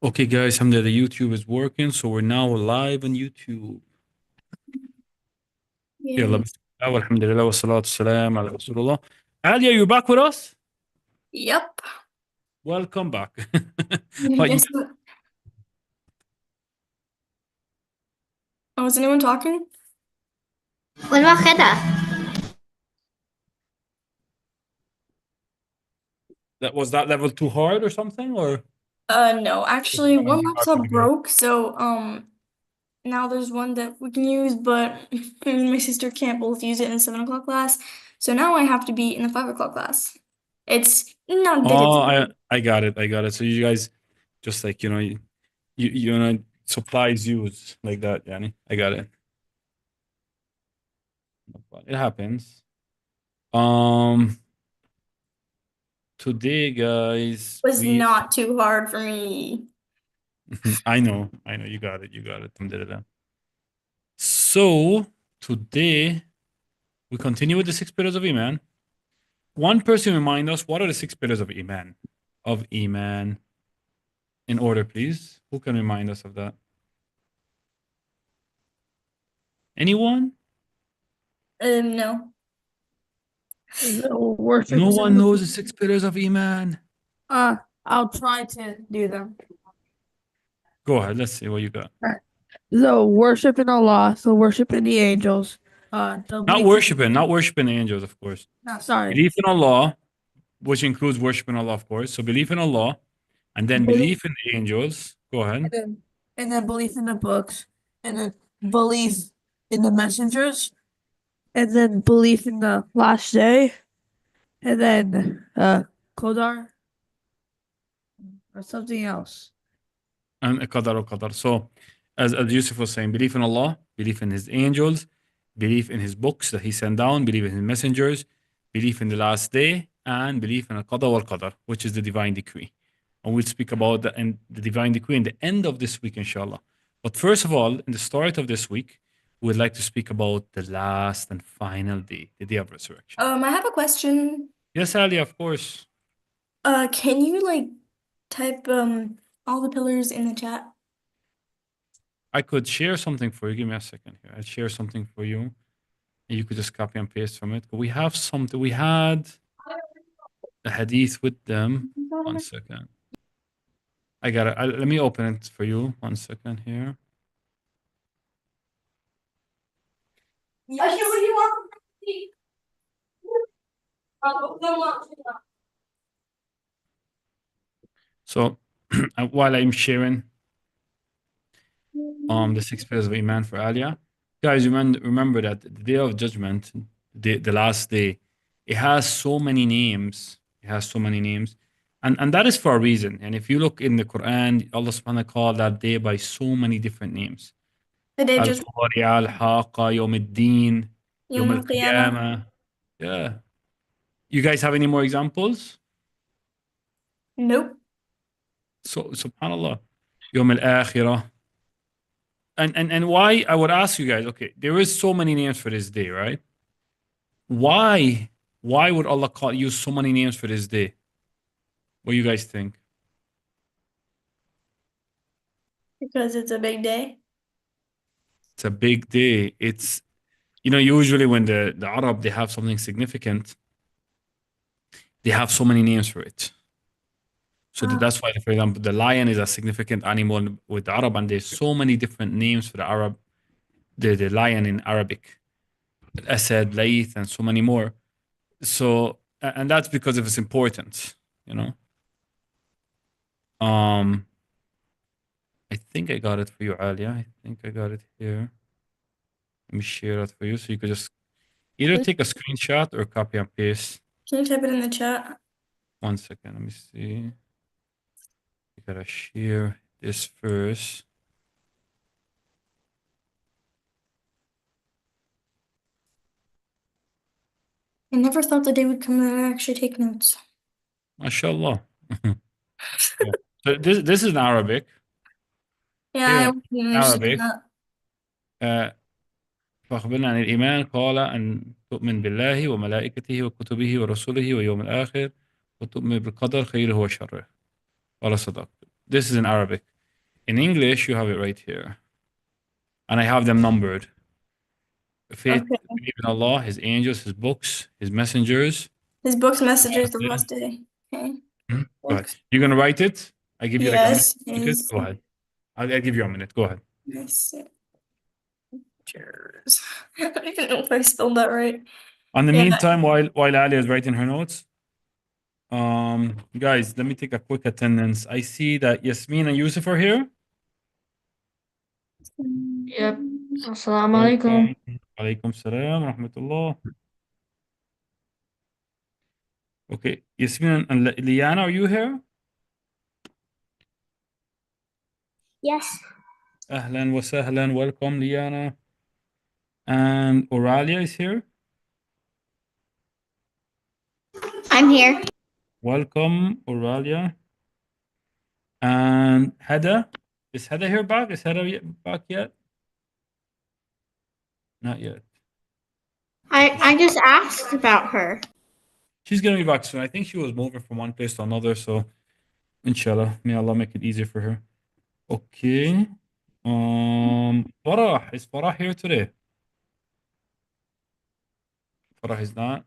Okay, guys, alhamdulillah, the YouTube is working, so we're now live on YouTube. يلا Yay. بسم الله والحمد لله والصلاة والسلام على رسول الله. Alia, you back with us? Yep. Welcome back. But Guess what? Oh, is anyone talking? والواخدة that was that level too hard or something, or No, just actually, one finding it hard from the laptop beginning? broke, so now there's one that we can use, but me and my sister can't both use it in the 7 o'clock class. So now I have to be in the 5 o'clock class. It's not that it's Oh, I got it. I got it. So you guys just like you know supplies used like that, yani. I got it. It happens. Um, Today, guys, was we not too hard for me. I know, you got it, you got it. Alhamdulillah. So today we continue with the six pillars of Iman. One person remind us what are the six pillars of Iman? Of Iman. In order, please. Who can remind us of that? Anyone? No. the No worships one and knows the six pillars of Iman. uh I'll try to do them. Go ahead. Let's see what you got. The worship in Allah, the worship in the angels, the Not belief worshiping, not worshiping the angels, of course. no, sorry. Belief in Allah, which includes worshiping Allah, of course. So belief in Allah, and then Belief belief in the angels. Go and ahead. then belief in the books, and then belief in the messengers, and then belief in the last day, and then Qadar or something else. And qadar or qadar. So, as Yusuf was saying, belief in Allah, belief in His angels, belief in His books that He sent down, belief in His messengers, belief in the last day, and belief in al-qadar wal-qadar, which is the divine decree. And we'll speak about the divine decree in the end of this week, inshallah. But first of all, in the start of this week, we'd like to speak about the last and final day, the day of resurrection. I have a question. Yes, Ali, of course. Can you like type all the pillars in the chat? I could share something for you. Give me a second here. I'll share something for you. And you could just copy and paste from it. We have something. We had a hadith with them. One second. I got it. Let me open it for you. One second here. Yes. What do you want? So while I'm sharing the six pillars of Iman for Alia, guys, remember that the day of judgment, the last day, it has so many names. It has so many names. And that is for a reason. And if you look in the Quran, Allah subhanahu wa ta'ala called that day by so many different names. The day of judgment. القارعة الحاقة يوم الدين Yom يوم al-Qiyamah. القيامة. Yeah. You guys have any more examples? Nope. So subhanallah. يوم الآخرة. And why I would ask you guys, okay, there is so many names for this day, right? Why would Allah use so many names for this day? What do you guys think? Because it's a big day. It's a big day. It's usually when the Arab they have something significant, they have so many names for it. So that's why, for example, the lion is a significant animal with the Arab, and there's so many different names for the Arab, the lion in Arabic, Asad, Laith, and so many more. So, and that's because of its importance, you know. I think I got it for you, Alia. I think I got it here. Let me share it for you, so you could just either take a screenshot or copy and paste. Can you type it in the chat? One second, let me see. I gotta share this first. I never thought the day would come that I actually take notes. MashaAllah. Yeah. So this is in Arabic. Yeah, I Here wasn't in interested in Arabic. that. فأخبرنا عن الإيمان قال أن تؤمن بالله وملائكته وكتبه ورسله ويوم الآخر وتؤمن بالقدر خيره وشره. قال صدق. This is in Arabic. In English, you have it right here. And I have them numbered. Faith, Okay. believe in Allah, His angels, His books, His messengers. His book's messengers the last day. Okay. Mhm. Go ahead. You're going to write it? I give you like a minute Yes. to write it? Go ahead. I'll give you a minute. Go ahead. Messengers. I don't even know if I spelled that right. In the Yeah. meantime, while Ali is writing her notes, guys, let me take a quick attendance. I see that Yasmin and Yusuf are here. Yep. Assalamu alaikum. Alaikum salam rahmatullah. Okay, Yasmin and Liana, are you here? Yes. Ahlan wa sahlan. Welcome, Liana. And Oralia is here. I'm here. Welcome, Oralia. And Hada. Is Hada here back? Is Hada back yet? Not yet. I just asked about her. She's going to be back soon. I think she was moving from one place to another. So, inshallah, may Allah make it easier for her. Okay. Farah. Is Farah here today? Farah is not.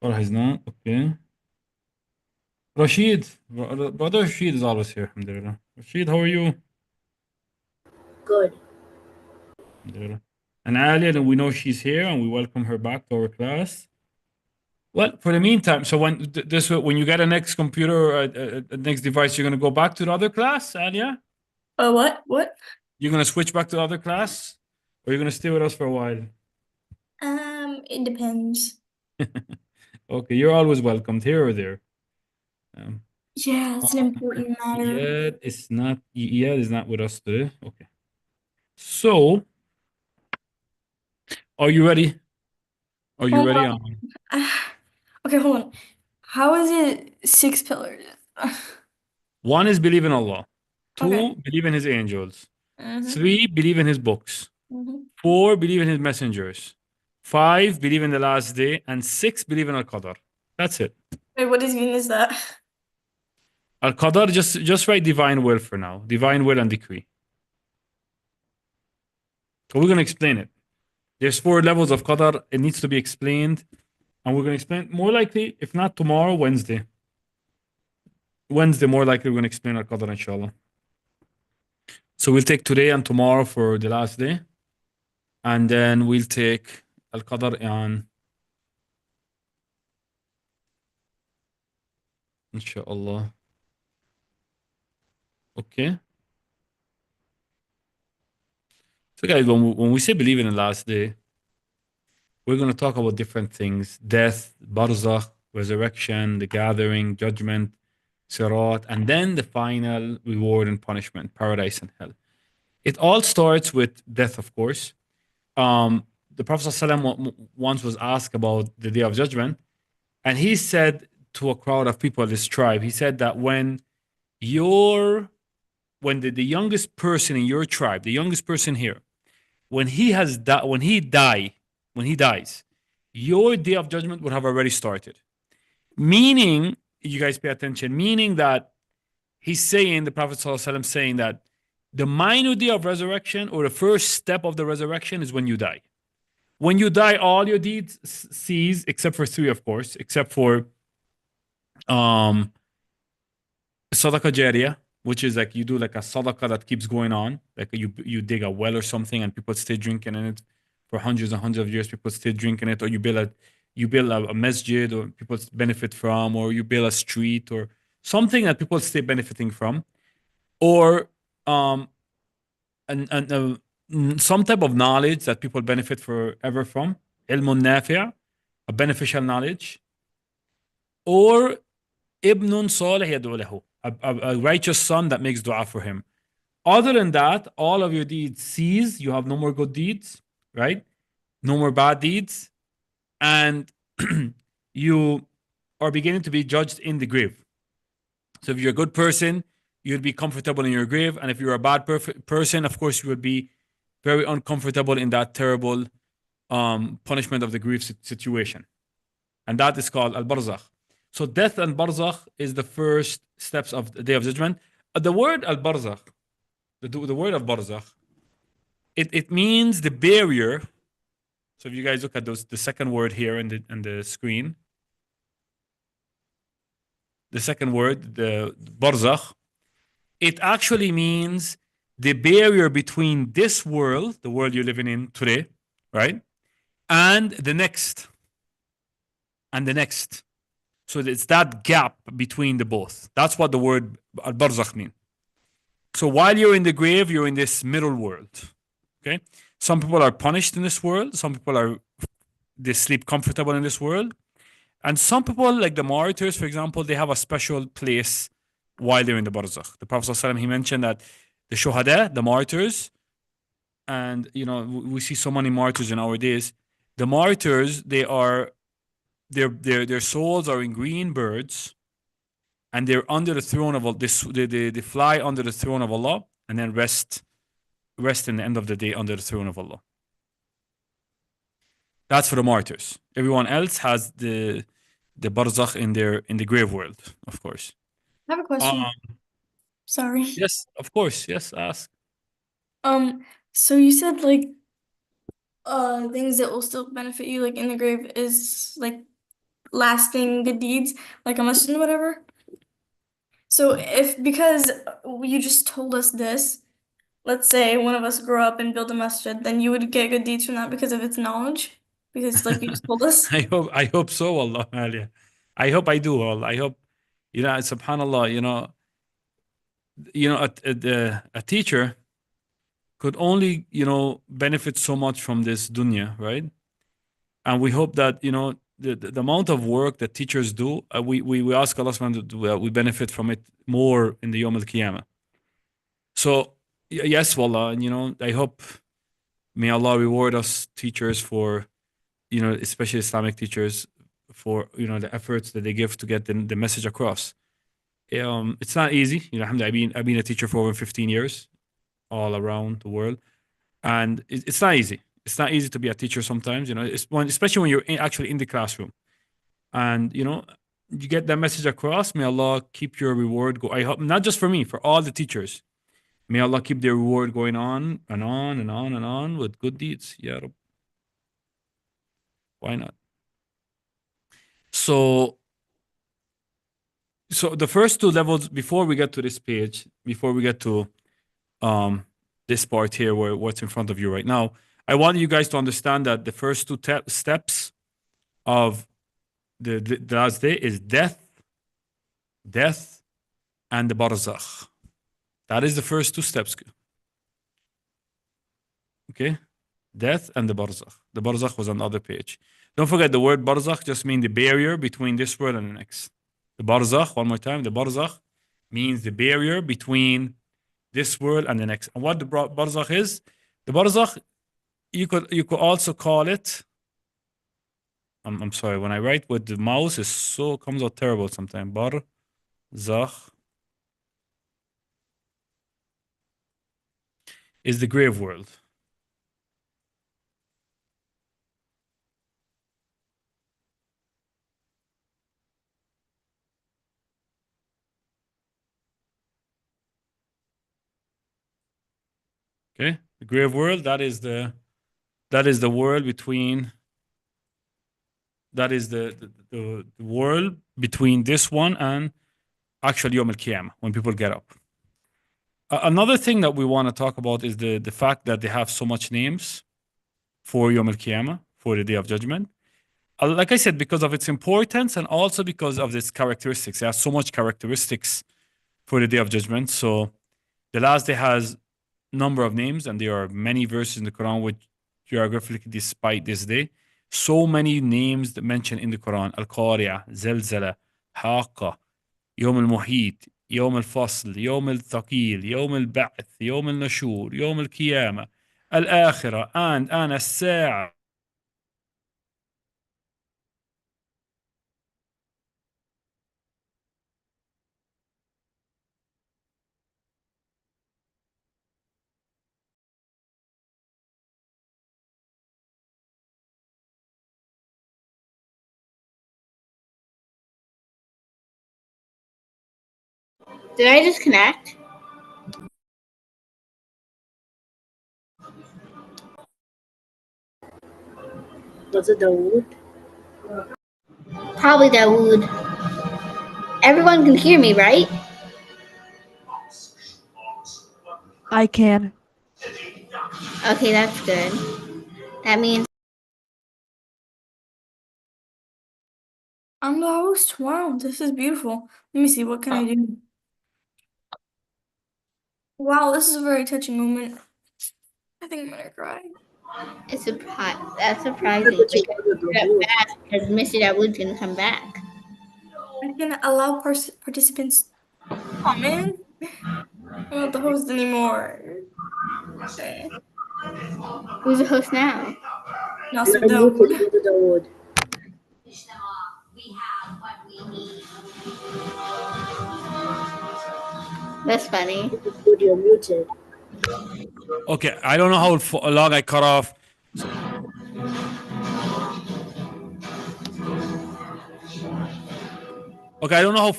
Farah is not. Okay. Rashid. Brother Rashid is always here. Alhamdulillah. Rashid, how are you? Good. Alhamdulillah. And Alia, we know she's here and we welcome her back to our class. Well, for the meantime, so when you get a next computer, a next device, you're going to go back to the other class, Alia? What? What? You're going to switch back to the other class? Or you're going to stay with us for a while? It depends. Okay, you're always welcomed here or there. Yeah, it's an important matter. Iyad is not with us today. Okay. So, are you ready? Are you Hold ready? on. Okay, hold on. How is it 6 pillars? One is believe in Allah. Two, Okay. believe in His angels. Mhm. Three, believe in His books. Mhm. 4, believe in His messengers. 5, believe in the last day. And 6, believe in Al-Qadar. That's it. Wait, what does mean is that? Al-Qadar, just write divine will for now. Divine will and decree. So we're going to explain it. There's 4 levels of Qadar. It needs to be explained. And we're going to explain, more likely, if not tomorrow, Wednesday. Wednesday, more likely, we're going to explain Al-Qadar, inshallah. So we'll take today and tomorrow for the last day. And then we'll take Al-Qadar on, inshallah. Okay. So guys, when we say believe in the last day, we're going to talk about different things: death, barzakh, resurrection, the gathering, judgment, sirat, and then the final reward and punishment, paradise and hell. It all starts with death, of course. The Prophet ﷺ once was asked about the day of judgment, and he said to a crowd of people of his tribe, he said that when the youngest person in your tribe, the youngest person here, when he dies, your day of judgment would have already started. Meaning, you guys pay attention, meaning that he's saying, the Prophet ﷺ saying that the minor day of resurrection, or the first step of the resurrection, is when you die. When you die, all your deeds cease, except for 3, of course, except for sadaqah jariyah, which is like you do like a sadaqah that keeps going on, like you dig a well or something and people stay drinking in it for hundreds and hundreds of years. People stay drinking it, or you build a masjid, or people benefit from, or you build a street or something that people stay benefiting from, or some type of knowledge that people benefit forever from, ilmun nafi', a beneficial knowledge, or ibnun salih yad'u lahu, a righteous son that makes dua for him. Other than that, all of your deeds cease. You have no more good deeds, right? No more bad deeds. And you are beginning to be judged in the grave. So if you're a good person, you'll be comfortable in your grave. And if you're a bad person, of course, you will be very uncomfortable in that terrible punishment of the grave situation. And that is called al-barzakh. So death and barzakh is the first steps of the day of judgment. The word al barzakh, the word of barzakh, it means the barrier. So if you guys look at the second word here in the screen, the second word, the barzakh, it actually means the barrier between this world, the world you're living in today, right, and the next, and the next. So it's that gap between the both. That's what the word al barzakh means. So while you're in the grave, you're in this middle world. Okay, some people are punished in this world. Some people are they sleep comfortable in this world, and some people, like the martyrs, for example, they have a special place while they're in the barzakh. The Prophet ﷺ, he mentioned that the shuhada, the martyrs, and we see so many martyrs in our days. The martyrs, their souls are in green birds, and they're under the throne of Allah. They fly under the throne of Allah and then rest in the end of the day under the throne of Allah. That's for the martyrs. Everyone else has the barzakh in the grave world, of course. I have a question. Sorry. Yes, of course. Yes, ask. So you said like things that will still benefit you like in the grave is like lasting good deeds, like a masjid or whatever. So because you just told us this, let's say one of us grew up and built a masjid, then you would get good deeds from that because of its knowledge. Because like you just told us. I hope so, Allah, Alia. I hope I do, Allah. I hope, subhanallah, a teacher could only, benefit so much from this dunya, right? And we hope that, the amount of work that teachers do, we ask Allah subhanahu wa ta'ala, we benefit from it more in the Yawm al-Qiyamah. So, yes, wallah, and, I hope, may Allah reward us teachers for, especially Islamic teachers, for, the efforts that they give to get the message across. It's not easy. Alhamdulillah, I've been a teacher for over 15 years all around the world. And it's not easy. It's not easy to be a teacher sometimes, especially when you're actually in the classroom. And, you get that message across. May Allah keep your reward I hope, not just for me, for all the teachers. May Allah keep their reward going on and on and on and on with good deeds. Ya Rab. Why not? So the first two levels, before we get to this page, before we get to this part here, what's in front of you right now, I want you guys to understand that the first two steps of the last day is death, and the barzakh. That is the first two steps. Okay? Death and the barzakh. The barzakh was on the other page. Don't forget the word barzakh just means the barrier between this world and the next. The barzakh, one more time, the barzakh means the barrier between this world and the next. And what the barzakh is, the barzakh, you could also call it, I'm sorry, when I write with the mouse, it comes out terrible sometimes. Barzakh is the grave world. Okay, the grave world, that is the world between, that is the world between this one and actually Yom al-Qiyamah, when people get up. Another thing that we want to talk about is the fact that they have so much names for Yom al-Qiyamah, for the Day of Judgment. Like I said, because of its importance and also because of its characteristics. It has so much characteristics for the Day of Judgment. So the last day has number of names, and there are many verses in the Quran which geographically despite this day. So many names that mentioned in the Quran: Al-Qari'ah, Zalzala, Haqqa, Yawm al-Muhit, Yawm al-Fasl, Yawm al-Thaqil, Yawm al-Ba'th, Yawm al-Nashur, Yawm al-Qiyamah, Al-Akhirah, and As-Sa'a. Did I disconnect? Was it Dawod? Probably Dawod. Everyone can hear me, right? I can. Okay, that's good. That means I'm the host. Wow, this is beautiful. Let me see, what can I do? Wow, this is a very touching moment. I think I'm gonna cry. it's that's surprising. But you Because was Dawod. because Mr. Dawod's gonna come back. I can allow participants. Oh man, I'm not the host anymore. Okay. Who's the host now? Nasser, You're though. muted, Brother Dawod. That's funny. Good, you're muted. Okay, I don't know how long I cut off. Okay, I don't know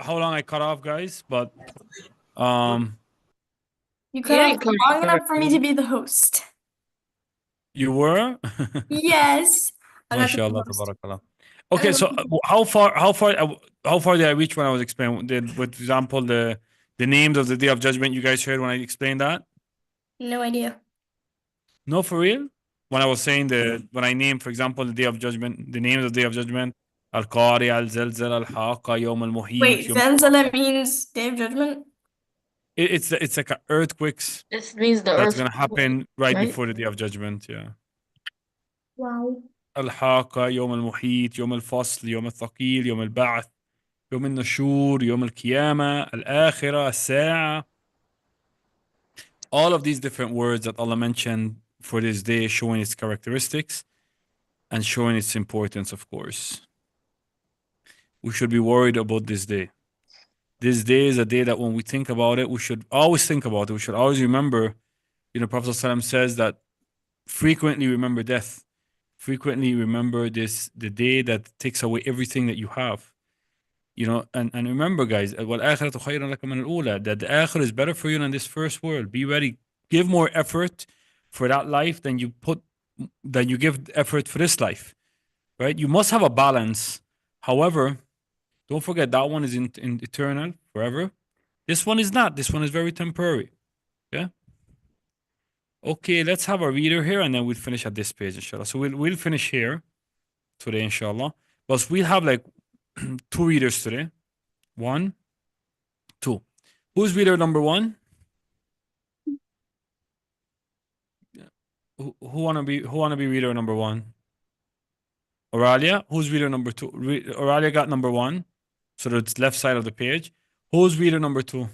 how long I cut off, guys, but You cut off long enough for me to be the host. you were. Yes. I got to be MashaAllah, the host. tabarakallah. Okay, so how far did I reach when I was explaining? For example, the names of the Day of Judgment you guys heard when I explained that? No idea. No, for real. When I was saying when I named, for example, the Day of Judgment, the names of the Day of Judgment, Al-Qari'a, Al-Zalzal, Al-Haqqa, Yawm Al-Muhit, Wait, Yawm. Zenzala means Day of Judgment? It's like earthquakes This means the that's earth. gonna happen right right? before the Day of Judgment. Yeah. Wow. الحاقة يوم المحيط يوم الفصل يوم الثقيل يوم البعث يوم النشور يوم القيامة الآخرة الساعة. All of these different words that Allah mentioned for this day, showing its characteristics and showing its importance, of course. We should be worried about this day. This day is a day that when we think about it, we should always think about it. We should always remember, Prophet ﷺ says that frequently remember death. Frequently remember the day that takes away everything that you have. And remember, guys, وَالْآخِرَةُ خَيْرٌ لَكَ مِنَ الْأُولَى, that the akhirah is better for you than this first world. Be ready. Give more effort for that life than you give effort for this life. Right? You must have a balance. However, don't forget that one is in eternal, forever. This one is not. This one is very temporary. Yeah. Okay, let's have a reader here and then we'll finish at this page, inshallah. So we'll finish here today, inshallah. But we'll have like 2 readers today. 1, 2. Who's reader number 1? Who wanna be reader number 1? Oralia. Who's reader number 2? Oralia got number 1. So it's left side of the page. Who's reader number 2?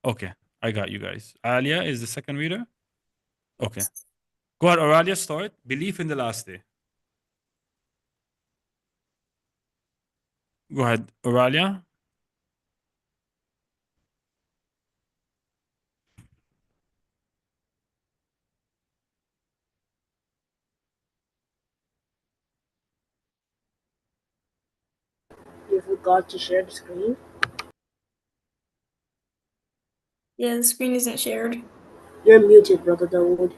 Okay, I got you guys. Alia is the second reader. Okay. Go ahead, Oralia, start. Belief in the last day. Go ahead, Oralia. You forgot to share the screen. Yeah, the screen isn't shared. You're muted, Brother Dawod.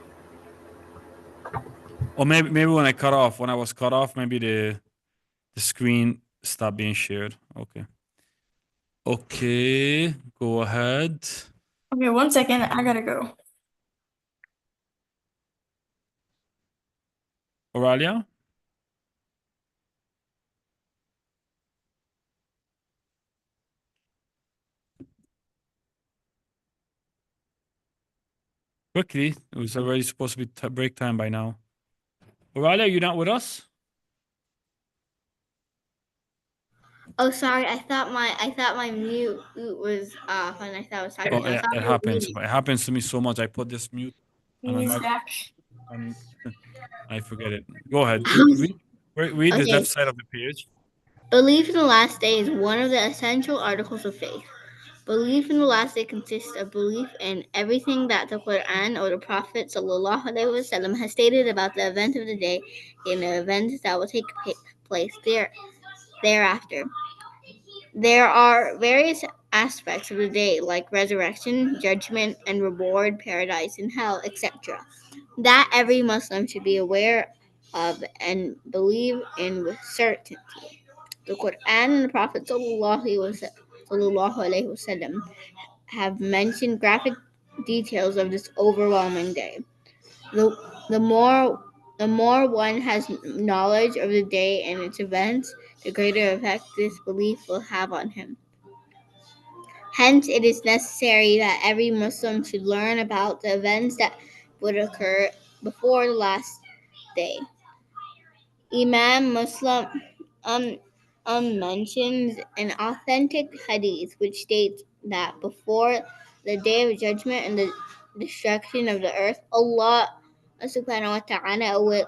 Or maybe when I was cut off, maybe the screen stopped being shared. Okay. Okay, go ahead. Okay, 1 second. I gotta go. Oralia? Quickly. It was already supposed to be break time by now. Oralia, you not with us? Oh, sorry. I thought my mute was off, and I thought I was talking. Oh, I yeah, thought it I was happens. muted. It happens to me so much. I put this mute on my He's mic back. and I forget it. Go ahead. Read the Okay. left side of the page. Belief in the last day is one of the essential articles of faith. Belief in the last day consists of belief in everything that the Quran or the Prophet ﷺ has stated about the event of the day and the events that will take place thereafter. There are various aspects of the day, like resurrection, judgment, and reward, paradise and hell, etc., that every Muslim should be aware of and believe in with certainty. The Quran and the Prophet ﷺ have mentioned graphic details of this overwhelming day. The, the more the more one has knowledge of the day and its events, the greater effect this belief will have on him. Hence, it is necessary that every Muslim should learn about the events that would occur before the last day. Imam Muslim mentions an authentic hadith which states that before the day of judgment and the destruction of the earth, Allah subhanahu wa ta'ala will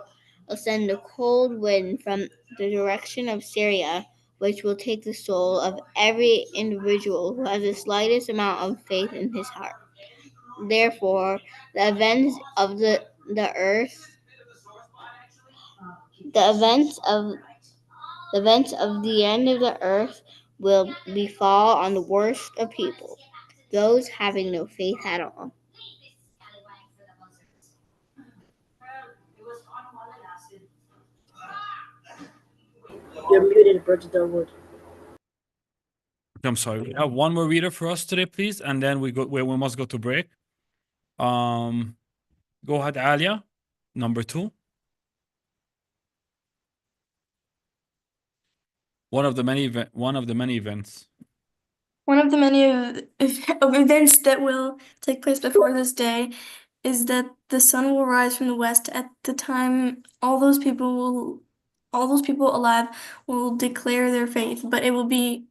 send a cold wind from the direction of Syria, which will take the soul of every individual who has the slightest amount of faith in his heart. Therefore, the events of the earth, the events of the end of the earth will befall on the worst of people, those having no faith at all. You're muted, Brother Dawod. I'm sorry. We have one more reader for us today, please, and then we must go to break. Go ahead, Alia, number 2. One of the many events. One of the many of events that will take place before this day is that the sun will rise from the west. At the time, all those people alive will declare their faith, but it will be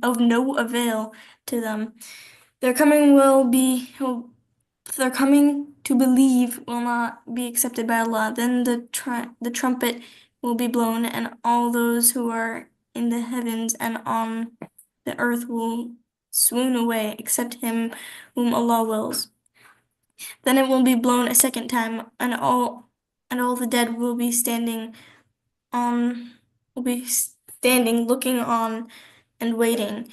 of no avail to them. Their coming to believe will not be accepted by Allah. Then the trumpet will be blown, and all those who are in the heavens and on the earth will swoon away, except him whom Allah wills. Then it will be blown a second time, and all the dead will be standing, looking on and waiting.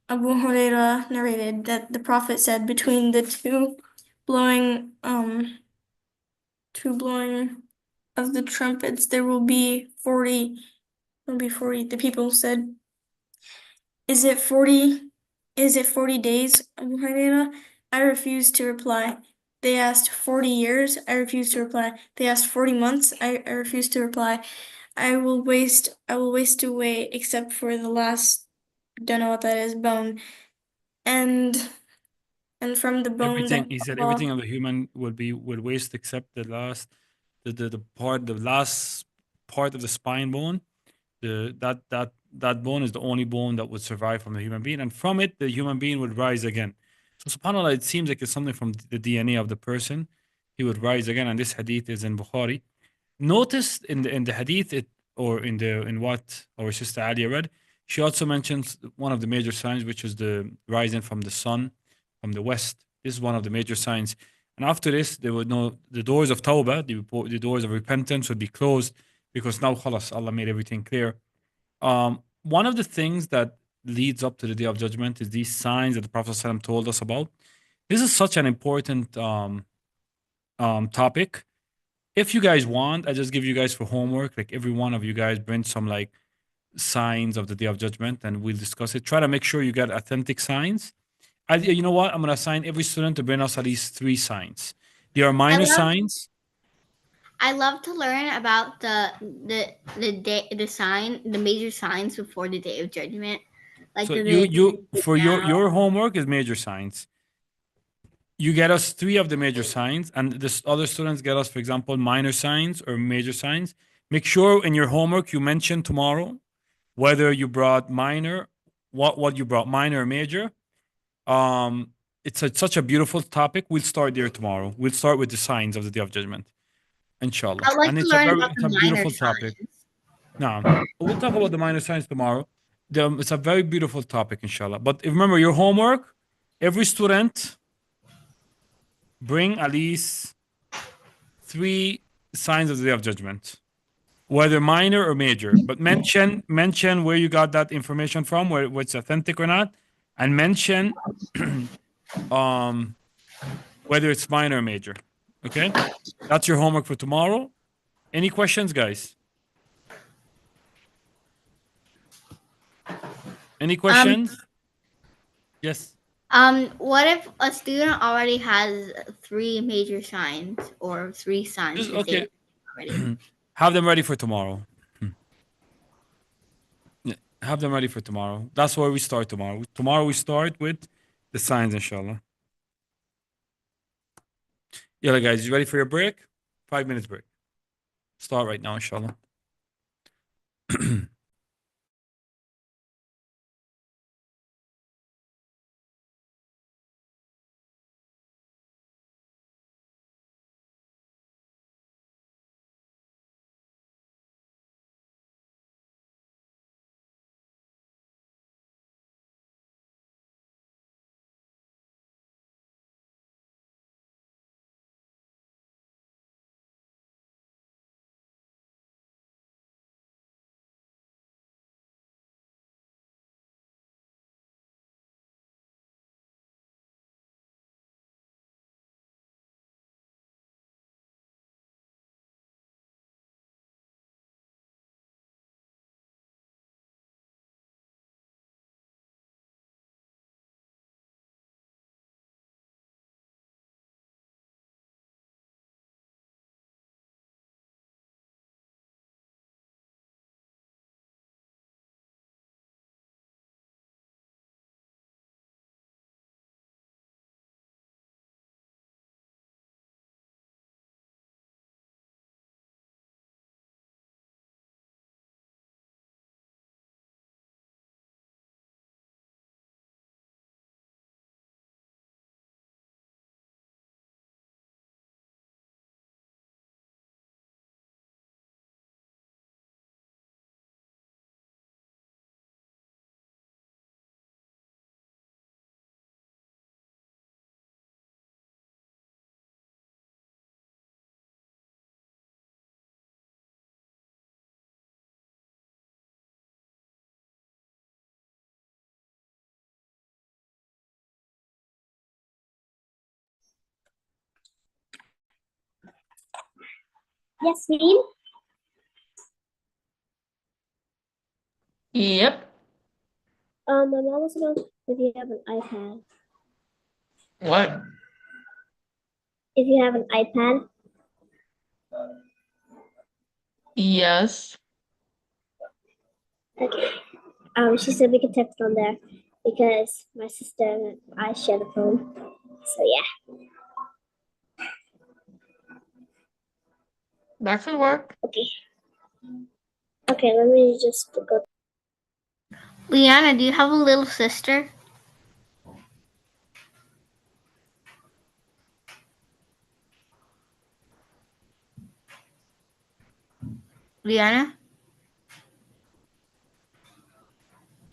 Abu Hurairah narrated that the Prophet said, between the two blowing of the trumpets, there will be 40. The people said, Is it 40 days, Abu Hurairah? I refused to reply. They asked 40 years. I refused to reply. They asked 40 months. I refused to reply. I will waste away except for the last, don't know what that is, bone. And from the bone Everything that he said, Allah- everything of the human will waste except the last, the last part of the spine bone. That bone is the only bone that would survive from the human being, and from it, the human being would rise again. So, subhanAllah, it seems like it's something from the DNA of the person. He would rise again, and this hadith is in Bukhari. Notice in the hadith, in what our sister Alia read, she also mentions one of the major signs, which is the rising from the sun from the west. This is one of the major signs. And after this, there would know the doors of tawbah, the doors of repentance would be closed, because now khalas, Allah made everything clear. One of the things that leads up to the day of judgment is these signs that the Prophet ﷺ told us about. This is such an important topic. If you guys want, I just give you guys for homework, like every one of you guys bring some like signs of the day of judgment, and we'll discuss it. Try to make sure you get authentic signs. You know what? I'm gonna assign every student to bring us at least 3 signs. There are minor signs. I love to learn about the major signs before the day of judgment. Like So you for your homework is major signs. You get us 3 of the major signs, and the other students get us, for example, minor signs or major signs. Make sure in your homework you mention tomorrow whether you brought minor, what you brought, minor or major. It's such a beautiful topic. We'll start there tomorrow. We'll start with the signs of the day of judgment, inshallah. I'd like And to it's learn about it's the a beautiful minor topic. signs. No, we'll talk about the minor signs tomorrow. It's a very beautiful topic, inshallah. But remember your homework. Every student bring at least 3 signs of the day of judgment. whether minor or major. But mention where you got that information from, where it's authentic or not, and mention whether it's minor or major. Okay, that's your homework for tomorrow. Any questions, guys? Any questions? Yes. What if a student already has 3 major signs or 3 signs Just, to okay. say already? Have them ready for tomorrow. Yeah, have them ready for tomorrow. That's where we start tomorrow. Tomorrow we start with the signs, inshallah. Yeah, guys, you ready for your break? 5 minutes break. Start right now, inshallah. Yasmin, Yep. my mom wants to know if you have an iPad. What? If you have an iPad, Yes. okay. She said we could text on there because my sister and I share the phone. So yeah, That could work. okay. Okay, let me just go. Liana, do you have a little sister? Liana?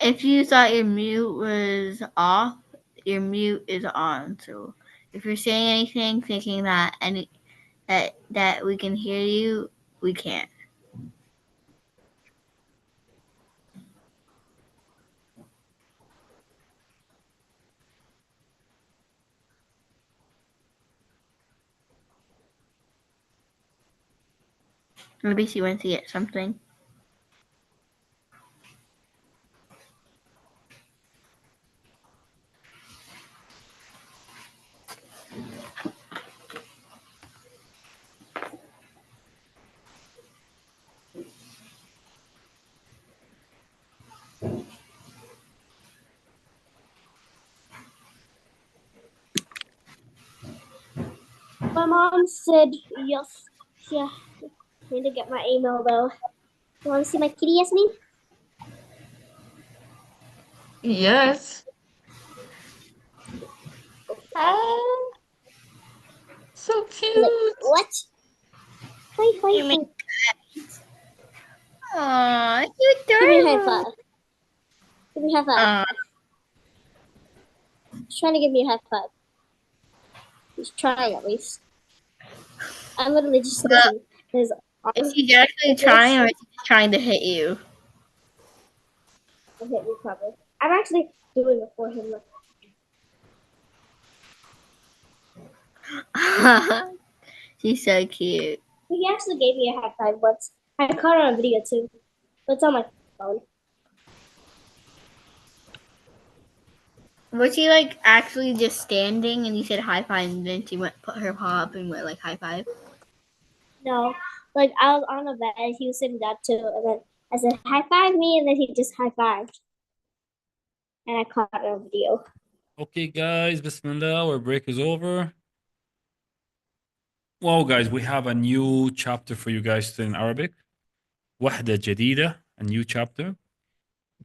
If you thought your mute was off, your mute is on. So if you're saying anything thinking that that we can hear you, we can't. Maybe she went to get something. My mom said yes. Yeah, I need to get my email though. You want to see my kitty, Yasmin? Yes. Oh, so cute. Like, what? Hi, hi, You hi. mean- Aw, you Give me a high adorable. five. Give me a high five. He's trying to give me a high five. He's trying at least. I'm literally just looking. Is he actually trying, or is he just trying to hit you? Hit me probably. I'm actually doing it for him. She's so cute. He actually gave me a high five once. I caught it on video too. It's on my phone. Was she like actually just standing and you said high five and then she went put her paw up and went like high five? No, like I was on a bed, he was sitting down too, and then I said high five me, and then he just high fived, and I caught it on video. Okay, guys, Bismillah, our break is over. Well, guys, we have a new chapter for you guys in Arabic. وحدة جديدة, a new chapter.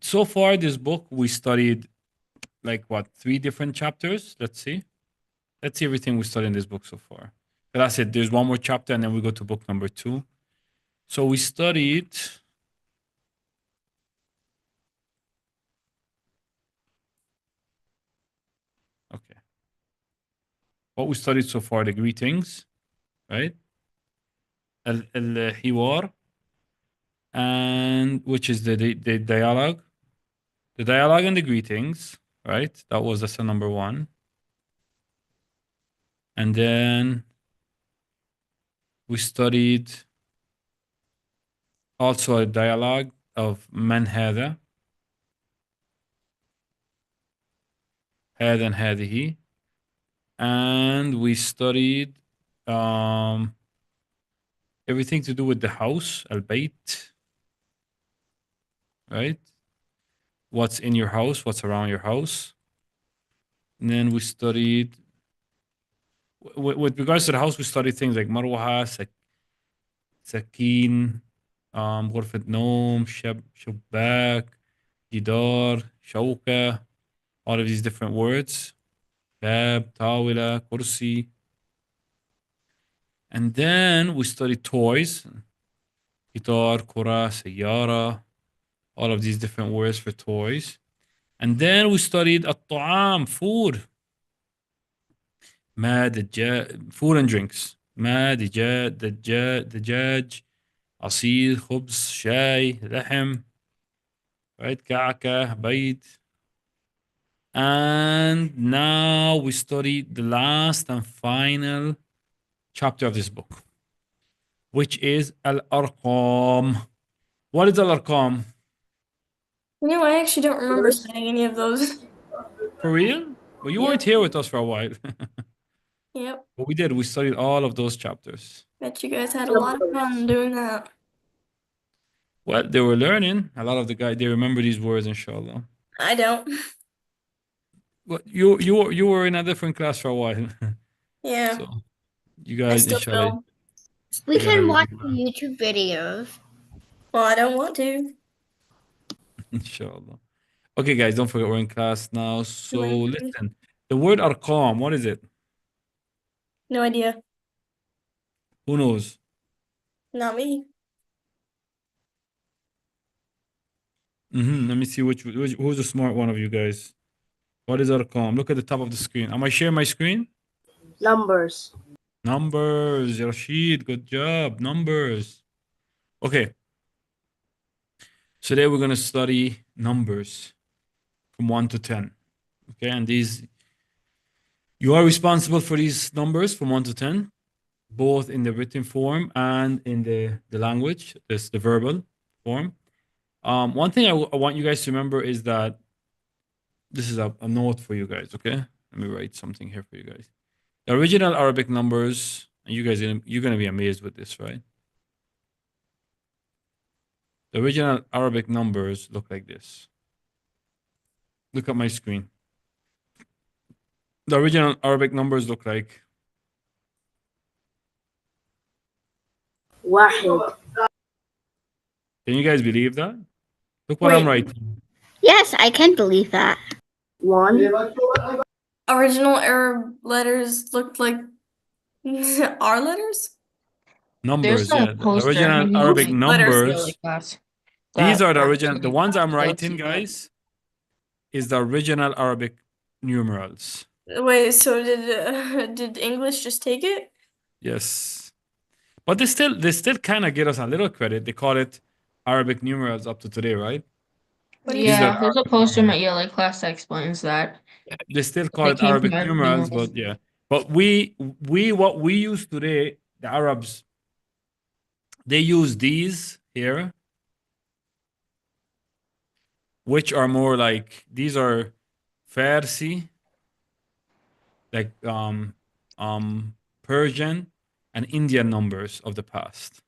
So far, this book, we studied like what, 3 different chapters? Let's see. Let's see everything we studied in this book so far. But that's it. There's one more chapter, and then we go to book number 2. So we studied. Okay. What we studied so far, the greetings, right? الحوار, and which is the dialogue. The dialogue and the greetings, right? That was lesson number 1. And then we studied also a dialogue of من هذا, هذا and هذه. And we studied everything to do with the house, البيت, right? What's in your house, what's around your house. And then we studied, with regards to the house, we studied things like مروحة, سكين, غرفة نوم, شباك, جدار, شوكة, all of these different words. باب, طاولة, كرسي. And then we studied toys. Guitar, كرة, سيارة, all of these different words for toys. And then we studied الطعام, food. ما دجاج, food and drinks. ما دجاج, عصير, خبز, شاي, لحم, right? كعكة, بيض. And now we study the last and final chapter of this book, which is Al-Arqam. What is Al-Arqam? You know, I actually don't remember studying any of those. For real? Well, you Yep. weren't here with us for a while. Yep. But we did. We studied all of those chapters. Bet you guys had a lot of fun doing that. Well, they were learning. A lot of the guys, they remember these words, inshallah. I don't. Well, you were in a different class for a while. Yeah. So you I guys, still inshallah. feel. We Yeah, can you watch do. the YouTube videos. Well, I don't want to. Inshallah. Okay, guys, don't forget we're in class now. So Doing- listen, the word arqam, what is it? No idea. Who knows? Not me. Let me see which who's the smart one of you guys. What is arqam? Look at the top of the screen. Am I sharing my screen? Numbers. Numbers, Rashid, good job. Numbers. Okay. Today we're going to study numbers from 1 to 10. Okay, and these, you are responsible for these numbers from 1 to 10, both in the written form and in the language, the verbal form. One thing I want you guys to remember is that this is a note for you guys, okay? Let me write something here for you guys. The original Arabic numbers, and you guys, you're going to be amazed with this, right? The original Arabic numbers look like this. Look at my screen. The original Arabic numbers look like واحد. Can you guys believe that? Look what I'm Wait. writing. Yes, I can believe that. 1. Original Arab letters looked like our letters? Numbers, There's no yeah. The poster. original Maybe Arabic you letters. feel numbers. like that. These That are the actually original. The ones I'm tells writing, you that. guys, is the original Arabic numerals. Wait, so did English just take it? Yes. But they still kind of give us a little credit. They call it Arabic numerals up to today, right? What do you These say? are Yeah, there's a poster in my ELA class that explains that. They still call They it came from Arabic Arabic numerals, numerals. but yeah. But what we use today, the Arabs, they use these here, which are more like these are Farsi, like Persian and Indian numbers of the past.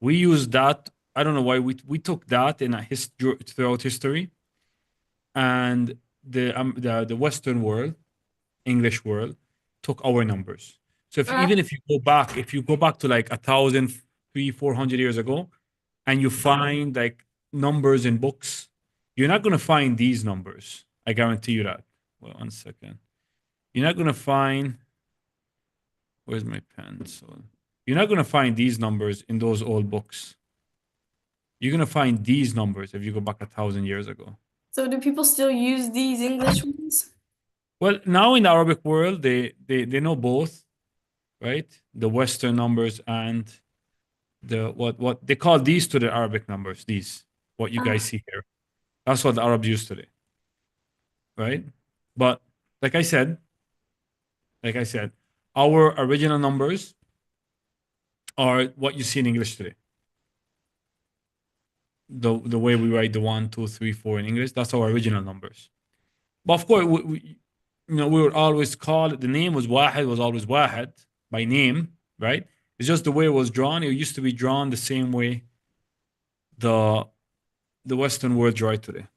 We use that. I don't know why we took that in a throughout history, and the Western world, English world, took our numbers. So even if you go back to like 1,000, 400 years ago, and you find like numbers in books, you're not gonna find these numbers. I guarantee you that. Well, 1 second. You're not gonna find. Where's my pen? So you're not gonna find these numbers in those old books. You're gonna find these numbers if you go back 1,000 years ago. So do people still use these English ones? Well, now in the Arabic world, they know both, right? The Western numbers and the what they call these to the Arabic numbers. These what you guys see here. That's what the Arabs use today, right? But like I said, our original numbers are what you see in English today. The way we write the 1, 2, 3, 4 in English, that's our original numbers. But of course, we would always call it. The name was Wahid, was always Wahid by name, right? It's just the way it was drawn. It used to be drawn the same way the Western words write today.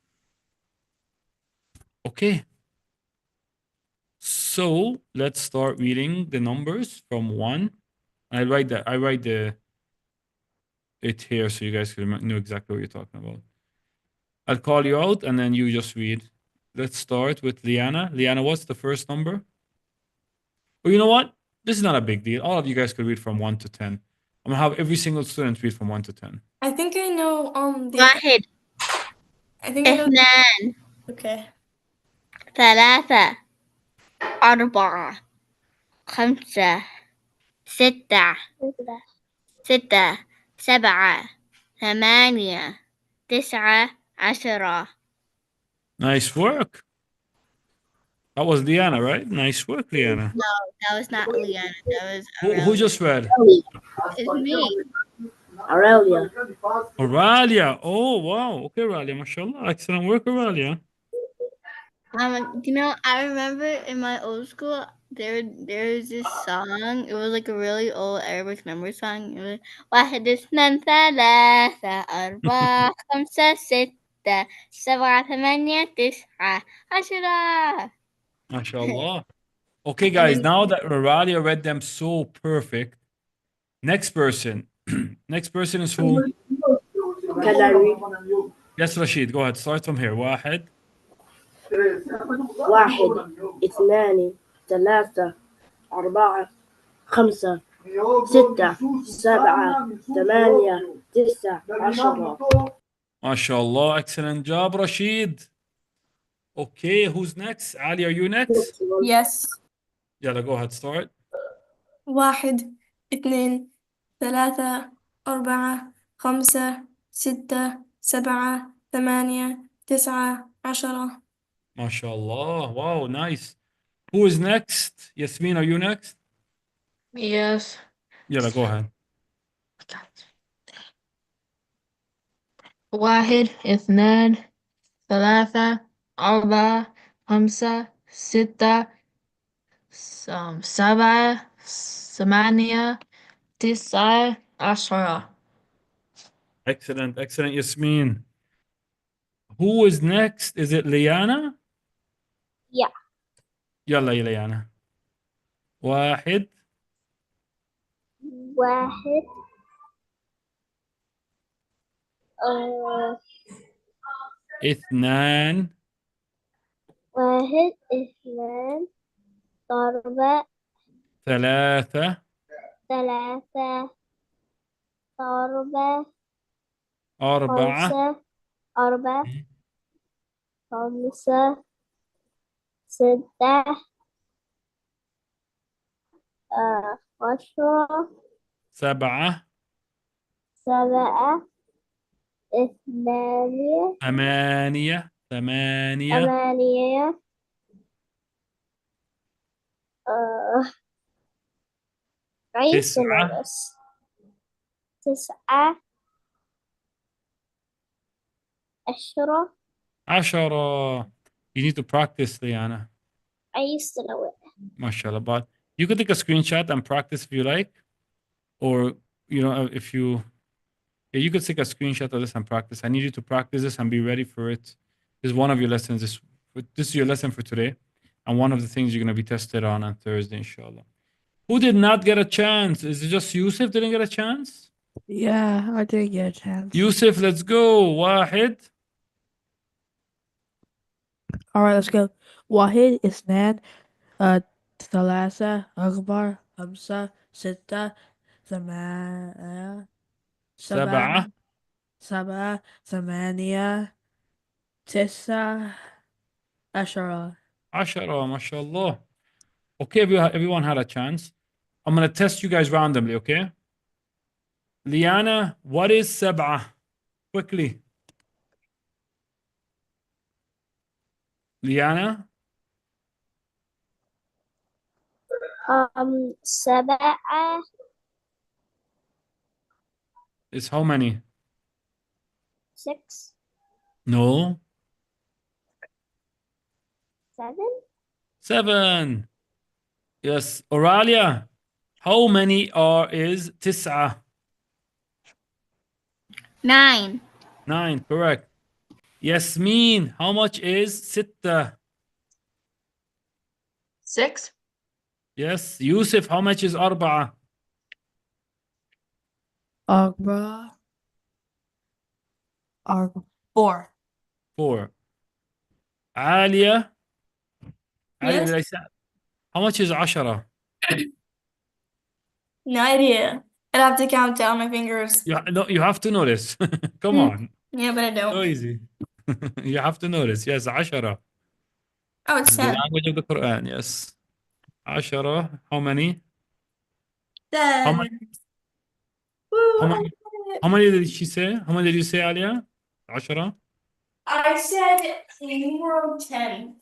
Okay. So let's start reading the numbers from 1. I write it here so you guys can know exactly what you're talking about. I'll call you out and then you just read. Let's start with Liana. Liana, what's the first number? Well, you know what? This is not a big deal. All of you guys could read from 1 to 10. I'm gonna have every single student read from 1 to 10. I think I know واحد I think I know اثنان okay. ثلاثة أربعة خمسة ستة سبعة ثمانية تسعة عشرة. Nice work. That was Liana, right? Nice work, Liana. No, that was not Liana. That was Who Aurelia. just read? It's me. Aurelia. Aurelia. Oh, wow. Okay, Aurelia. MashaAllah. Excellent work, Aurelia. You know, I remember in my old school there's this song. It was like a really old Arabic number song. It was واحد اثنان ثلاثة أربعة خمسة ستة سبعة ثمانية تسعة عشرة. MashaAllah. Okay, guys. Now that Aurelia read them so perfect, next person. Next person is who? Can I read? Yes, Rashid. Go ahead. Start from here. واحد واحد اثنان ثلاثة أربعة خمسة ستة سبعة ثمانية تسعة عشرة. MashaAllah. Excellent job, Rashid. Okay, who's next? Ali, are you next? Yes. Yalla, go ahead. Start. 1 2 3 4 5 6 7 8 9 10. MashaAllah. Wow, nice. Who is next? Yasmin, are you next? Yes. Yalla, go ahead. واحد اثنان ثلاثة أربعة خمسة ستة سبعة ثمانية تسعة عشرة. Excellent, excellent, Yasmin. Who is next? Is it Liana? Yeah. Yalla, ya Liana. واحد واحد اثنان واحد اثنان ضربة ثلاثة ثلاثة ضربة أربعة خمسة أربعة خمسة ستة 10 سبعة 7 8 ثمانية 8 I used to know 9 this. 9 10 10. You need to practice, Liana. I used to know it. MashaAllah. But you could take a screenshot and practice if you like. Or, if you could take a screenshot of this and practice. I need you to practice this and be ready for it. This is one of your lessons. This is your lesson for today. And one of the things you're going to be tested on Thursday, inshallah. Who did not get a chance? Is it just Yusuf didn't get a chance? Yeah, I didn't get a chance. Yusuf, let's go. واحد. All right, let's go. واحد اثنان ثلاثة أربعة خمسة ستة ثمانية سبعة. سبعة ثمانية تسعة 10. 10. MashaAllah. Okay, everyone had a chance. I'm going to test you guys randomly, okay? Liana, what is سبعة? Quickly. Liana? 7 Is how many? 6 No. 7 7. Yes. Oralia, how many is تسعة? 9. 9, correct. Yasmin, how much is ستة? 6. Yes. Yusuf, how much is أربعة? أربعة 4. 4. Alia, Yes? did I say? How much is 10? No idea. I'd have to count down my fingers. No, you have to know this. Come Hmm. on. Yeah, but I So don't. easy. You have to know this. Yes, 10. Oh, This it's is the 10. language of the Quran. Yes. 10. How many? 10. How many? Woo, How I many? did it. How many did she say? How many did you say, Alia? 10? I said numeral 10.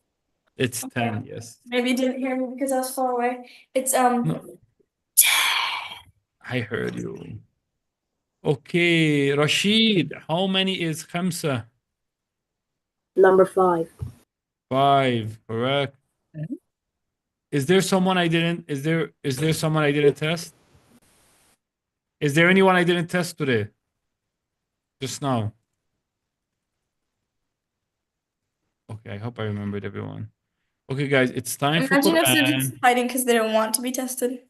It's 10. Yes. Maybe you didn't hear me because I was far away. It's No, 10. I heard you. Okay, Rashid, how many is خمسة? Number 5. 5, correct. Is there someone I didn't? Is there someone I didn't test? Is there anyone I didn't test today? Just now. Okay, I hope I remembered everyone. Okay, guys, it's time for Imagine if they're just Quran. fighting because they don't want to be tested.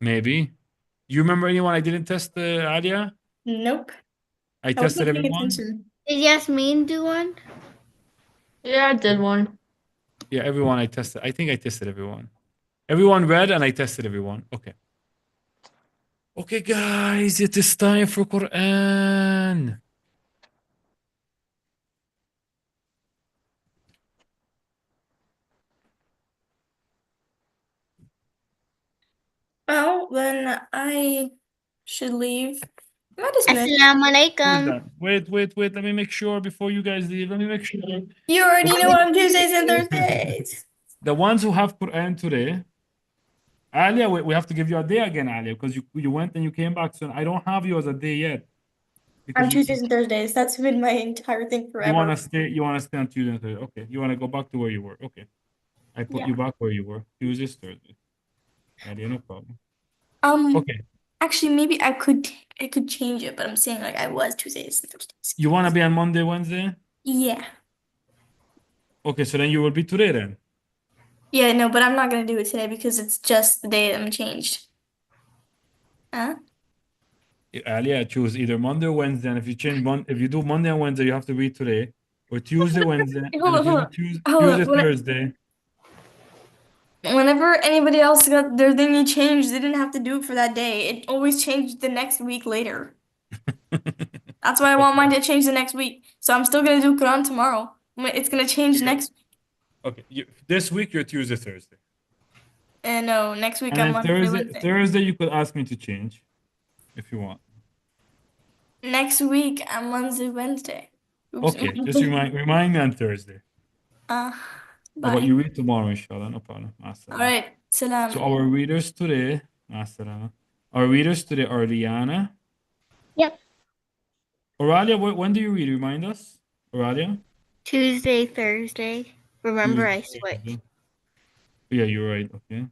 Maybe. You remember anyone I didn't test, Alia? Nope. I I wasn't tested paying everyone. attention. Did Yasmin do one? Yeah, I did one. Yeah, everyone I tested. I think I tested everyone. Everyone read and I tested everyone. Okay. Okay, guys, it is time for Quran. Well, then I should leave. Am I dismissed? Assalamu Who is alaikum. that? Wait. Let me make sure before you guys leave. Let me make sure. You already know on Tuesdays and Thursdays. The ones who have Quran today, Alia, we have to give you a day again, Alia, because you went and you came back. So I don't have you as a day yet. On Because Tuesdays and Thursdays. That's been my entire thing you forever. want to stay. You want to stay on Tuesday and Thursday. Okay. You want to go back to where you were. Okay. I put Yeah. you back where you were. Tuesdays, Thursday. Alia, no problem. Okay. Actually, maybe I could change it, but I'm saying like I was Tuesdays and Thursdays. You want to be on Monday, Wednesday? Yeah. Okay, so then you will be today then. Yeah, no, but I'm not gonna do it today because it's just the day that I'm changed. Huh? Alia, choose either Monday or Wednesday. And if you change if you do Monday and Wednesday, you have to be today. Or Tuesday, Wednesday. Hold And on, if you hold do on. Hold on. Tuesday, Thursday. Whenever anybody else got their thingy changed, they didn't have to do it for that day. It always changed the next week later. That's why I want mine to change the next week. So I'm still gonna do Quran tomorrow. It's gonna change Okay. next week. Okay, this week you're Tuesday, Thursday. No, next week And I'm then Monday, Thursday, Wednesday. Thursday you could ask me to change if you want. Next week I'm Wednesday. Oops. Okay, just remind me on Thursday. Bye. But you read tomorrow, inshallah, no problem. All Masalam. right. Salam. So our readers today, masalam. Our readers today are Liana. Yep. Oralia, when do you read? Remind us. Oralia? Tuesday, Thursday. Remember, I Tuesday, switched. Thursday. Yeah, you're right. Okay.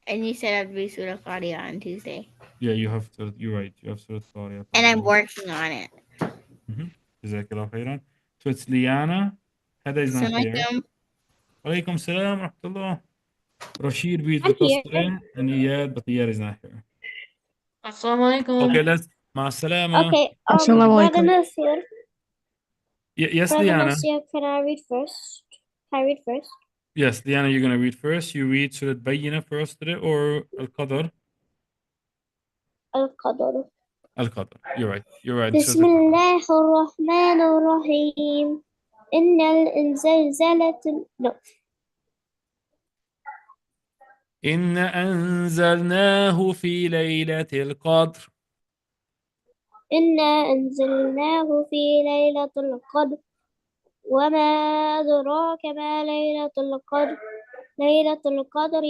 And you said I'd read Surah Qadiya on Tuesday. Yeah, you have to. You're right. You have Surah Qariya. And I'm working on it. Jazakallah khairan. So it's Liana. Hada is not here. Assalamualaikum. Walaikum salam wa rahmatullah. Rashid reads I'm with us here. today, and Iyad, but Iyad is not here. Assalamualaikum. Okay, let's. Ma salama. Okay. Assalamu Brother alaikum. Nasir. Yes, Brother Liana. Nasir, can I read first? Can I read first? Yes, Liana, you're gonna read first. You read Surah Bayyina first today, or Al-Qadr? Al-Qadr. Al-Qadr. You're right. You're right. بسم الله الرحمن الرحيم إن الزلزلة no. إن أنزلناه في ليلة القدر. إنا أنزلناه في ليلة القدر وما أدراك ما ليلة القدر ليلة القدر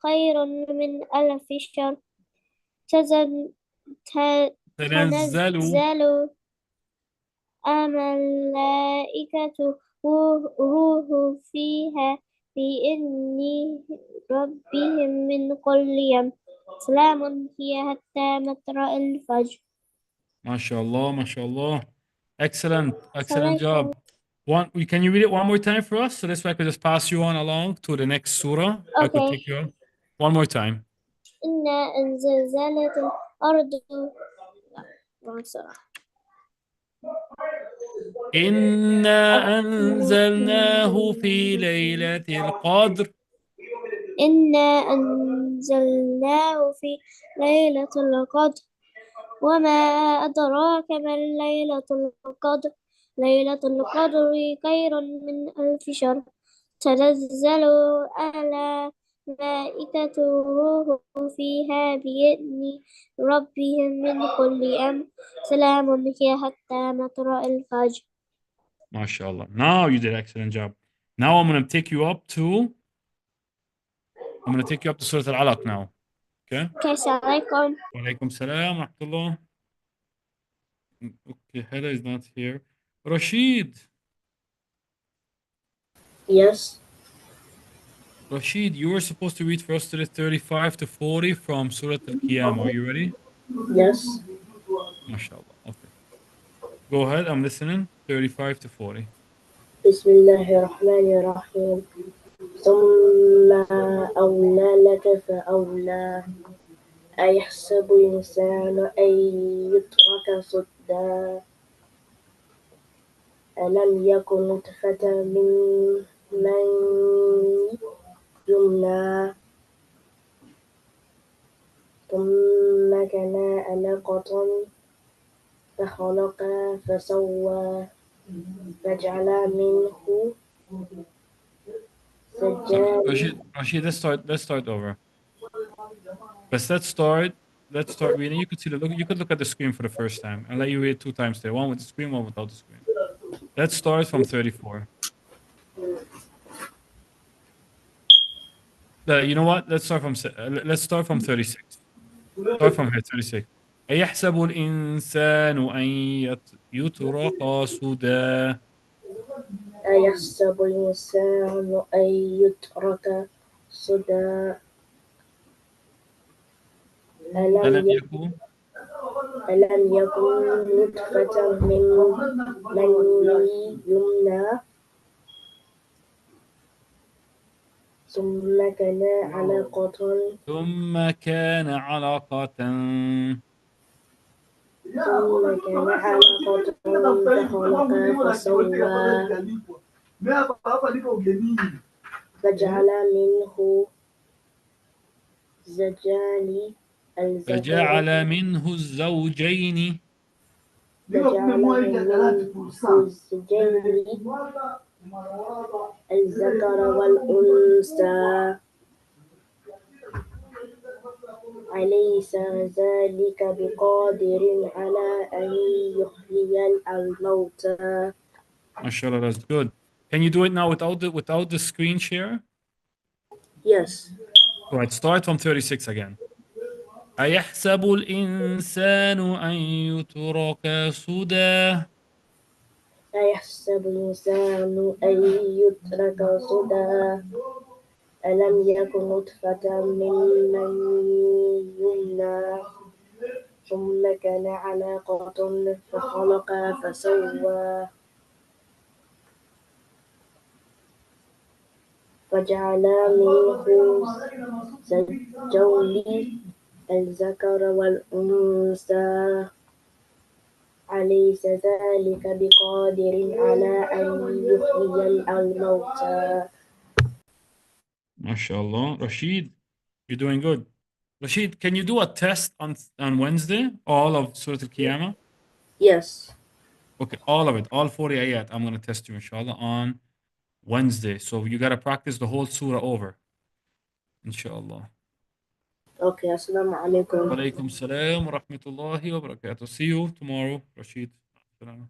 خير من ألف شهر تنزل تنزل الملائكة روح فيها بإذن ربهم من كل يوم سلام هي حتى مطلع الفجر. MashaAllah. Excellent Assalamualaikum. job. Can you read it one more time for us? So this way I could just pass you on along to the next surah. I could Okay. take you on. One more time. إنا زلزلة الأرض إنا أنزلناه في ليلة القدر. إنا أنزلناه في ليلة القدر وما أدراك ما ليلة القدر ليلة القدر خير من ألف شهر تنزل الملائكة روح فيها بإذن ربهم من كل أمر سلام هي حتى مطلع الفجر. MashaAllah. Now you did an excellent job. Now I'm going to take you up to Surah Al-Alaq now. Okay? Okay, Assalamualaikum. Walaikum salam wa rahmatullah. Okay, Hela is not here. Rashid, Yes. you were supposed to read first to the 35 to 40 from Surah Al-Qiyamah. Are you ready? Yes. MashaAllah. Okay. Go ahead, I'm listening. 35 to 40. بسم الله الرحمن الرحيم ثم أولى لك فأولى أيحسب الإنسان أن يترك سدى ألم يكن نطفة من يمنى ثم كان علقة فخلق فسوى فجعل منه Rashid, let's start over. But let's start reading. You could look at the screen for the first time. I'll let you read 2 times there. One with the screen, one without the screen. Let's start from 34. You know what? Let's start from 36. Start from here, 36. أيحسب الإنسان أن يترك سدى. أيحسب الإنسان أن يترك سدى ألم يكن نطفة من يمنى ثم كان علقة فخلق فسوى فجعل منه الزوجين الذكر والأنثى أليس ذلك بقادر على أن يحيي الموتى. MashaAllah, that's good. Can you do it now without the screen share? Yes. All right, start from 36 again. أيحسب الإنسان أن يترك سدى أيحسب الإنسان أن يترك سدى ألم يكن نطفة من مني يمنى ثم كان علقة فخلق فسوى فجعل منه زوجين الذكر والأنثى أليس ذلك بقادر على أن يحيي الموتى. MashaAllah. Rashid, you're doing good. Rashid, can you do a test on Wednesday? All of Surah Al-Qiyamah? Yes. Okay, all of it, all 40 ayat. I'm going to test you, inshallah, on Wednesday. So you got to practice the whole surah over, inshallah. Okay, assalamu alaikum. Walaikum salam wa rahmatullahi wa barakatuh. See you tomorrow, Rashid. Assalamu.